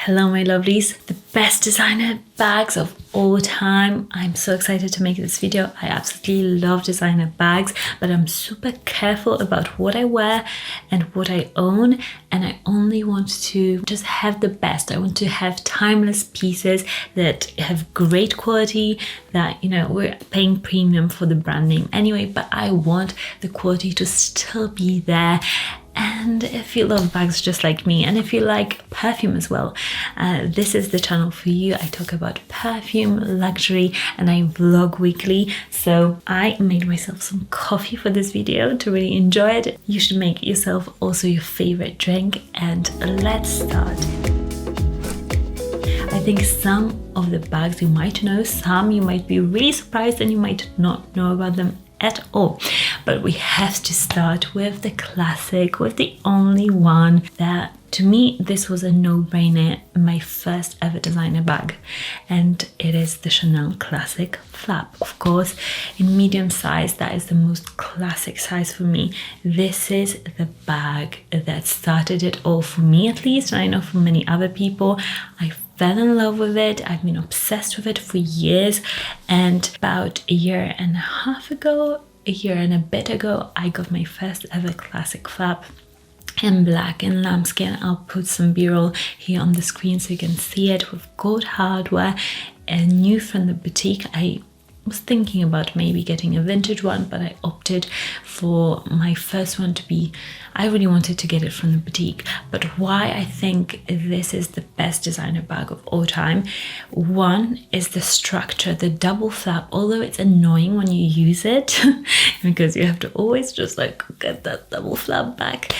Hello my lovelies, the best designer bags of all time. I'm so excited to make this video. I absolutely love designer bags, but I'm super careful about what I wear and what I own, and I only want to just have the best. I want to have timeless pieces that have great quality, that, you know, we're paying premium for the brand name anyway, but I want the quality to still be there. And if you love bags just like me, and if you like perfume as well, this is the channel for you. I talk about perfume, luxury, and I vlog weekly. So I made myself some coffee for this video to really enjoy it. You should make yourself also your favorite drink, and let's start. I think some of the bags you might know, some you might be really surprised and you might not know about them at all. But we have to start with the classic, with the only one that, to me, this was a no-brainer, my first ever designer bag, and it is the Chanel Classic Flap. Of course, in medium size, that is the most classic size for me. This is the bag that started it all for me, at least, and I know for many other people. I fell in love with it. I've been obsessed with it for years, and about a year and a half ago, a year and a bit ago, I got my first ever classic flap in black and lambskin. I'll put some b-roll here on the screen so you can see it, with gold hardware, and new from the boutique. I was thinking about maybe getting a vintage one, but I opted for my first one to be, I really wanted to get it from the boutique. But why I think this is the best designer bag of all time, one is the structure, the double flap. Although it's annoying when you use it because you have to always just like get that double flap back,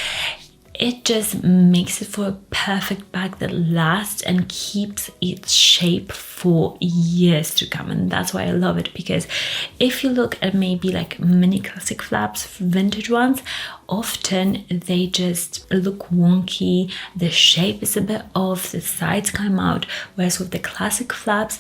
it just makes it for a perfect bag that lasts and keeps its shape for years to come. And that's why I love it, because if you look at maybe like mini classic flaps, vintage ones, often they just look wonky, the shape is a bit off, the sides come out, whereas with the classic flaps,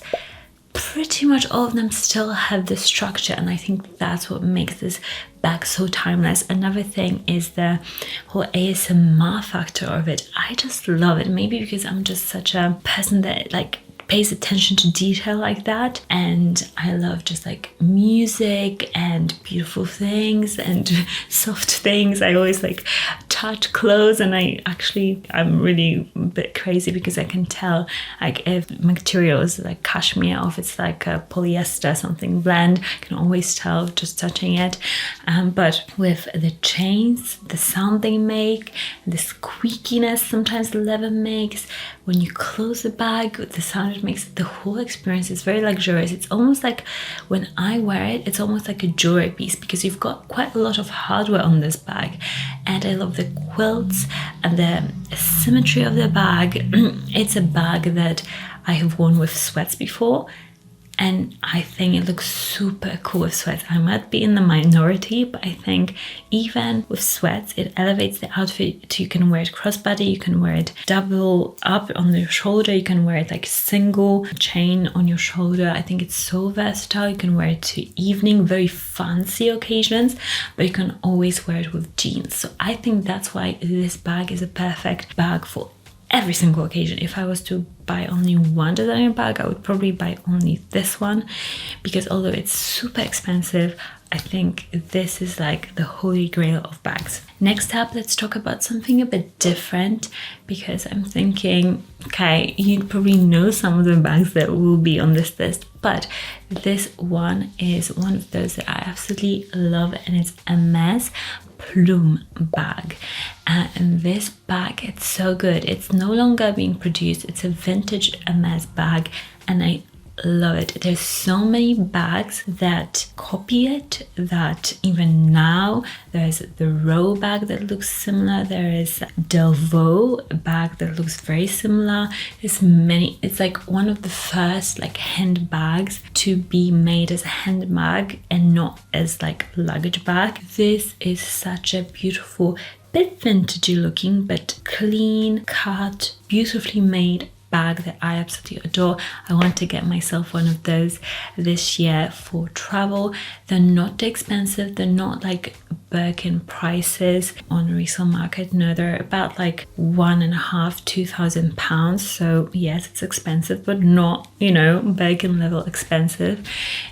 pretty much all of them still have the structure, and I think that's what makes this bag so timeless. Another thing is the whole ASMR factor of it. I just love it, maybe because I'm just such a person that like pays attention to detail like that, and I love just like music and beautiful things and soft things. I always like touch clothes, and I'm really a bit crazy because I can tell like if material is like cashmere or if it's like a polyester, something blend, I can always tell just touching it. But with the chains, the sound they make, the squeakiness sometimes the leather makes, when you close the bag, the sound it makes, the whole experience is very luxurious. It's almost like, when I wear it, it's almost like a jewelry piece, because you've got quite a lot of hardware on this bag, and I love the quilts and the symmetry of the bag. It's a bag that I have worn with sweats before, and I think it looks super cool with sweats. I might be in the minority, but I think even with sweats, it elevates the outfit. You can wear it crossbody, you can wear it double up on your shoulder, you can wear it like single chain on your shoulder. I think it's so versatile. You can wear it to evening, very fancy occasions, but you can always wear it with jeans. So I think that's why this bag is a perfect bag for every single occasion. If I was to buy only one designer bag, I would probably buy only this one, because although it's super expensive, I think this is like the holy grail of bags. Next up, let's talk about something a bit different, because I'm thinking, okay, you probably know some of the bags that will be on this list, but this one is one of those that I absolutely love, and it's Hermes Plume bag. And this bag, it's so good. It's no longer being produced. It's a vintage Hermes bag, and I love it. There's so many bags that copy it, that even now there's the Row bag that looks similar, there is Delvaux bag that looks very similar. There's many. It's like one of the first like handbags to be made as a handbag and not as like luggage bag. This is such a beautiful, bit vintagey looking, but clean cut, beautifully made bag that I absolutely adore. I want to get myself one of those this year for travel. They're not too expensive. They're not like Birkin prices on the resale market. No, they're about like £1,500–2,000. So yes, it's expensive, but not, you know, Birkin level expensive.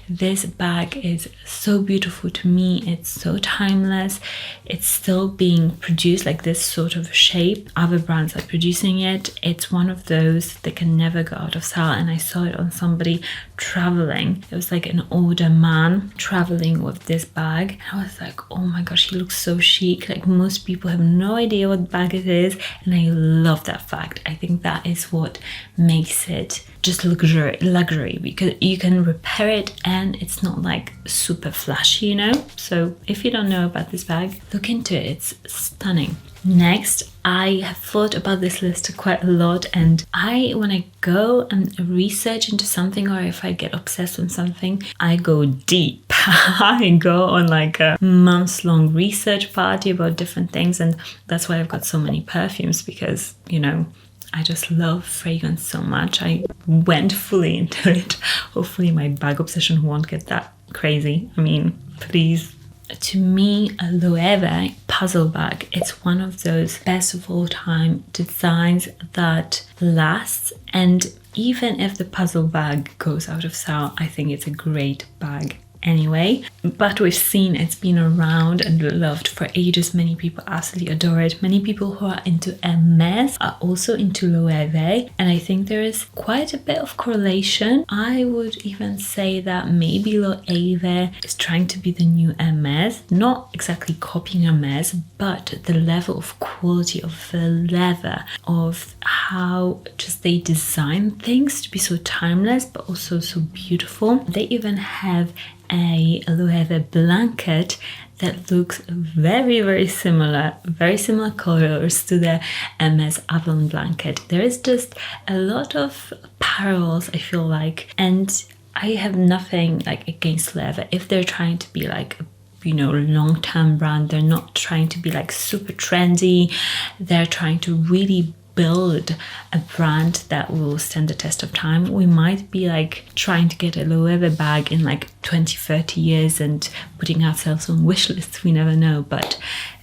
This bag is so beautiful to me. It's so timeless. It's still being produced like this sort of shape. Other brands are producing it. It's one of those that can never go out of style. And I saw it on somebody traveling. It was like an older man traveling with this bag. And I was like, oh my gosh, he looks so chic. Like most people have no idea what bag it is. And I love that fact. I think that is what makes it just luxury, because you can repair it and it's not like super flashy, you know. So if you don't know about this bag, look into it. It's stunning. Next, I have thought about this list quite a lot, and when I go and research into something, or if I get obsessed with something, I go deep. I go on like a months-long research party about different things, and that's why I've got so many perfumes, because, you know, I just love fragrance so much. I went fully into it. Hopefully my bag obsession won't get that crazy. I mean, please. To me, a Loewe Puzzle Bag, it's one of those best of all time designs that lasts, and even if the puzzle bag goes out of style, I think it's a great bag anyway. But we've seen it's been around and loved for ages. Many people absolutely adore it. Many people who are into Hermes are also into Loewe, and I think there is quite a bit of correlation. I would even say that maybe Loewe is trying to be the new Hermes, not exactly copying Hermes, but the level of quality of the leather, of how just they design things to be so timeless but also so beautiful. They even have a Loewe blanket that looks very similar colors to the Hermes Avalon blanket. There is just a lot of parallels, I feel like, and I have nothing like against Loewe if they're trying to be like, you know, long-term brand. They're not trying to be like super trendy. They're trying to really build a brand that will stand the test of time. We might be like trying to get a Loewe bag in like 20–30 years and putting ourselves on wish lists. We never know. But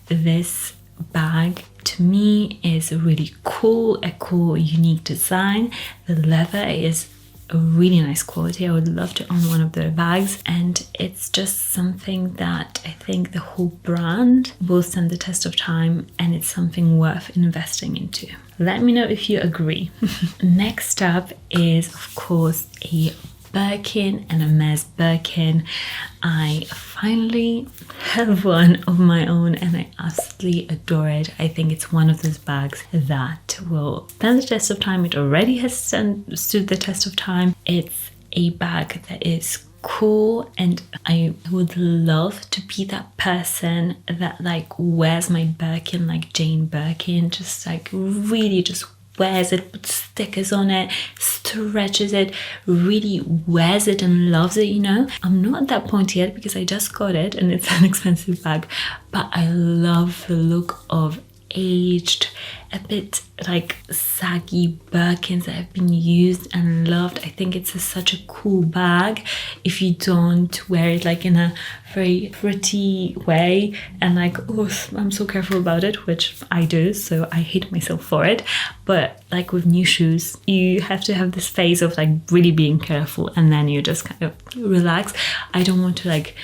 this bag to me is really cool, a cool, unique design. The leather is a really nice quality. I would love to own one of their bags, and it's just something that I think the whole brand will stand the test of time, and it's something worth investing into. Let me know if you agree. Next up is, of course, a Birkin, and a Hermes Birkin. I finally have one of my own and I absolutely adore it. I think it's one of those bags that will stand the test of time. It already has stood the test of time. It's a bag that is cool, and I would love to be that person that like wears my Birkin like Jane Birkin, just like really just wears it, puts stickers on it, stretches it, really wears it and loves it, you know. I'm not at that point yet because I just got it and it's an expensive bag, but I love the look of aged, a bit like saggy Birkins that have been used and loved. I think it's such a cool bag if you don't wear it like in a very pretty way and like, oh, I'm so careful about it, which I do, so I hate myself for it. But like with new shoes, you have to have this phase of like really being careful, and then you just kind of relax. I don't want to like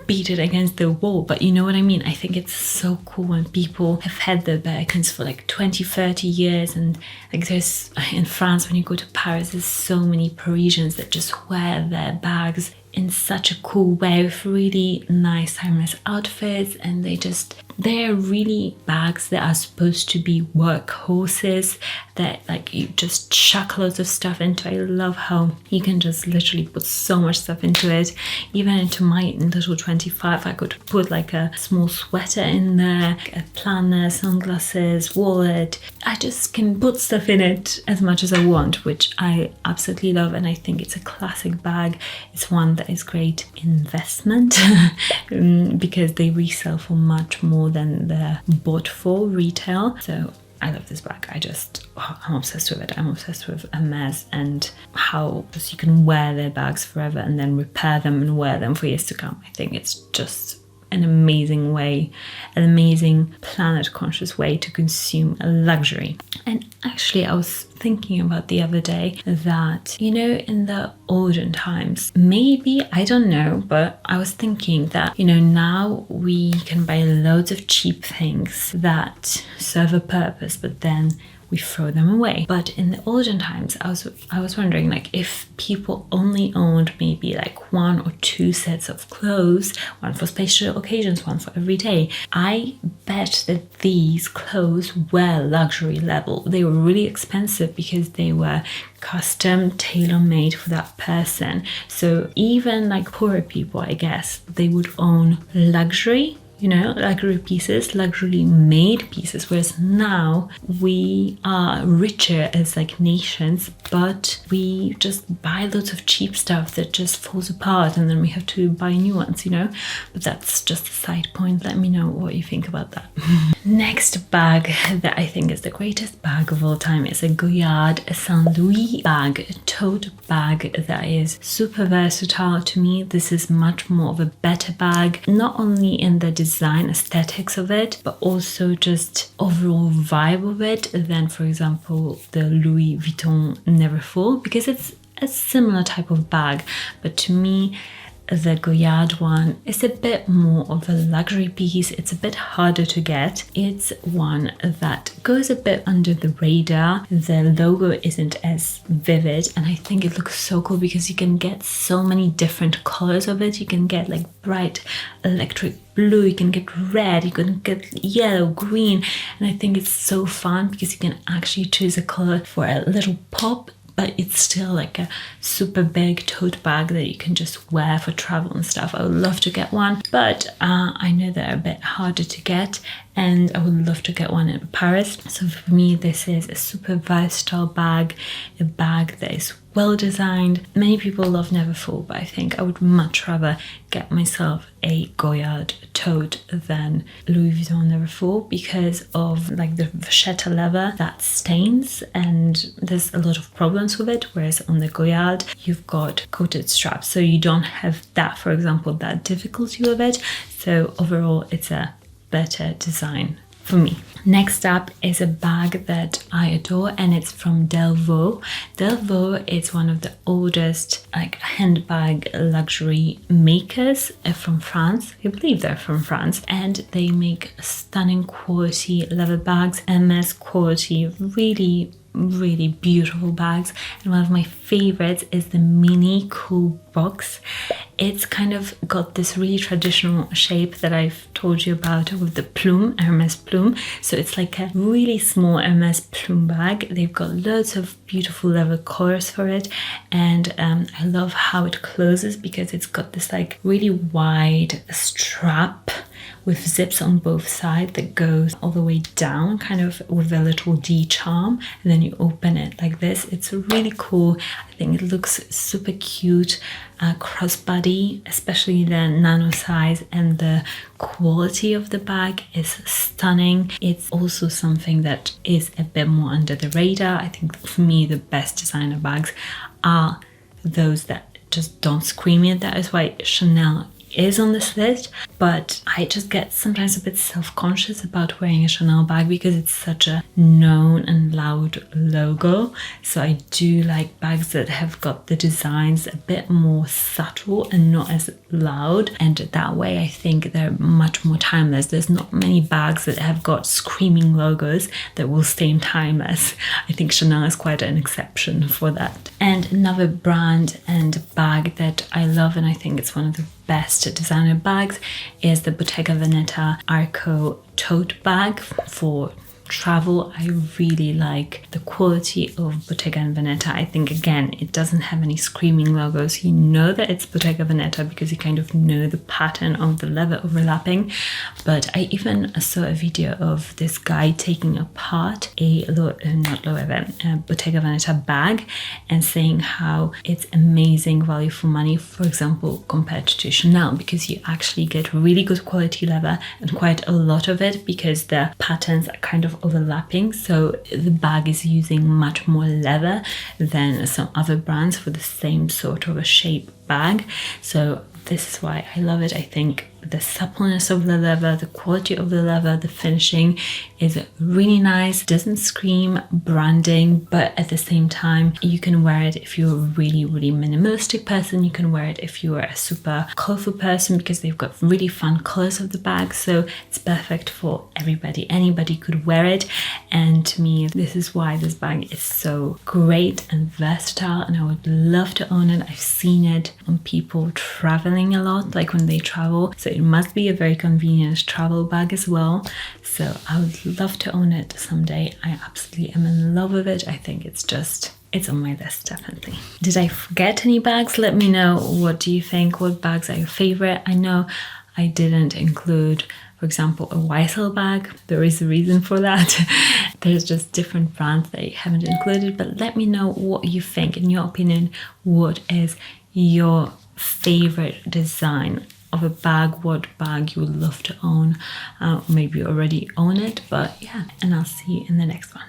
beat it against the wall, but you know what I mean. I think it's so cool when people have had their Birkins for like 20–30 years, and like there's in France, when you go to Paris, there's so many Parisians that just wear their bags in such a cool way with really nice timeless outfits, and they're really bags that are supposed to be workhorses that like you just chuck loads of stuff into. I love how you can just literally put so much stuff into it. Even into my little 25, I could put like a small sweater in there, a planner, sunglasses, wallet. I just can put stuff in it as much as I want, which I absolutely love, and I think it's a classic bag. It's one that is great investment because they resell for much more than they're bought for retail. So I love this bag. I'm obsessed with it. I'm obsessed with Hermes and how just you can wear their bags forever and then repair them and wear them for years to come. I think it's just an amazing way, an amazing planet conscious way to consume luxury. And actually I was thinking about the other day that, you know, in the olden times, maybe, I don't know, but I was thinking that, you know, now we can buy loads of cheap things that serve a purpose, but then we throw them away. But in the olden times, I was wondering, like, if people only owned maybe like 1 or 2 sets of clothes, one for special occasions, one for every day, I bet that these clothes were luxury level. They were really expensive because they were custom tailor-made for that person. So even like poorer people, I guess, they would own luxury, you know, luxury pieces, luxury made pieces, whereas now we are richer as like nations, but we just buy loads of cheap stuff that just falls apart and then we have to buy new ones, you know. But that's just a side point. Let me know what you think about that. Next bag that I think is the greatest bag of all time is a Goyard Saint-Louis bag, a tote bag that is super versatile. To me, this is much more of a better bag, not only in the design aesthetics of it, but also just overall vibe of it than, for example, the Louis Vuitton Neverfull, because it's a similar type of bag. But to me, the Goyard one is a bit more of a luxury piece. It's a bit harder to get. It's one that goes a bit under the radar. The logo isn't as vivid, and I think it looks so cool because you can get so many different colors of it. You can get like bright electric blue, you can get red, you can get yellow, green, and I think it's so fun because you can actually choose a color for a little pop, but it's still like a super big tote bag that you can just wear for travel and stuff. I would love to get one, but I know they're a bit harder to get, and I would love to get one in Paris. So for me, this is a super versatile bag, a bag that is well designed. Many people love Neverfull, but I think I would much rather get myself a Goyard tote than Louis Vuitton Neverfull because of like the vachetta leather that stains and there's a lot of problems with it, whereas on the Goyard you've got coated straps, so you don't have that, for example, that difficulty with it. So overall it's a better design for me. Next up is a bag that I adore, and it's from Delvaux. Delvaux is one of the oldest like handbag luxury makers from France. I believe they're from France, and they make stunning quality leather bags, Hermes quality, really beautiful bags. And one of my favorites is the mini cool box. It's kind of got this really traditional shape that I've told you about with the plume, Hermes Plume. So it's like a really small Hermes Plume bag. They've got loads of beautiful leather colors for it, and I love how it closes because it's got this like really wide strap with zips on both sides that goes all the way down, kind of with a little D charm, and then you open it like this. It's really cool. I think it looks super cute. Crossbody, especially the nano size, and the quality of the bag is stunning. It's also something that is a bit more under the radar. I think for me the best designer bags are those that just don't scream it. That is why Chanel is on this list, but I just get sometimes a bit self-conscious about wearing a Chanel bag because it's such a known and loud logo. So I do like bags that have got the designs a bit more subtle and not as loud, and that way I think they're much more timeless. There's not many bags that have got screaming logos that will stay timeless. I think Chanel is quite an exception for that. And another brand and bag that I love, and I think it's one of the best designer bags, is the Bottega Veneta Arco tote bag for travel. I really like the quality of Bottega Veneta. I think again it doesn't have any screaming logos. You know that it's Bottega Veneta because you kind of know the pattern of the leather overlapping. But I even saw a video of this guy taking apart a Bottega Veneta bag and saying how it's amazing value for money, for example, compared to Chanel, because you actually get really good quality leather and quite a lot of it because the patterns are kind of of overlapping, so the bag is using much more leather than some other brands for the same sort of a shape bag. So this is why I love it. I think the suppleness of the leather, the quality of the leather, the finishing is really nice. Doesn't scream branding, but at the same time you can wear it if you're a really minimalistic person. You can wear it if you are a super colorful person, because they've got really fun colors of the bag, so it's perfect for everybody. Anybody could wear it, and to me this is why this bag is so great and versatile, and I would love to own it. I've seen it on people traveling a lot, like when they travel, so it must be a very convenient travel bag as well. So I would love to own it someday. I absolutely am in love with it. I think it's on my list, definitely. Did I forget any bags? Let me know. What do you think? What bags are your favorite? I know I didn't include, for example, a YSL bag. There is a reason for that. There's just different brands that I haven't included, but let me know what you think. In your opinion, what is your favorite design of a bag? What bag you would love to own? Maybe you already own it, but yeah, and I'll see you in the next one.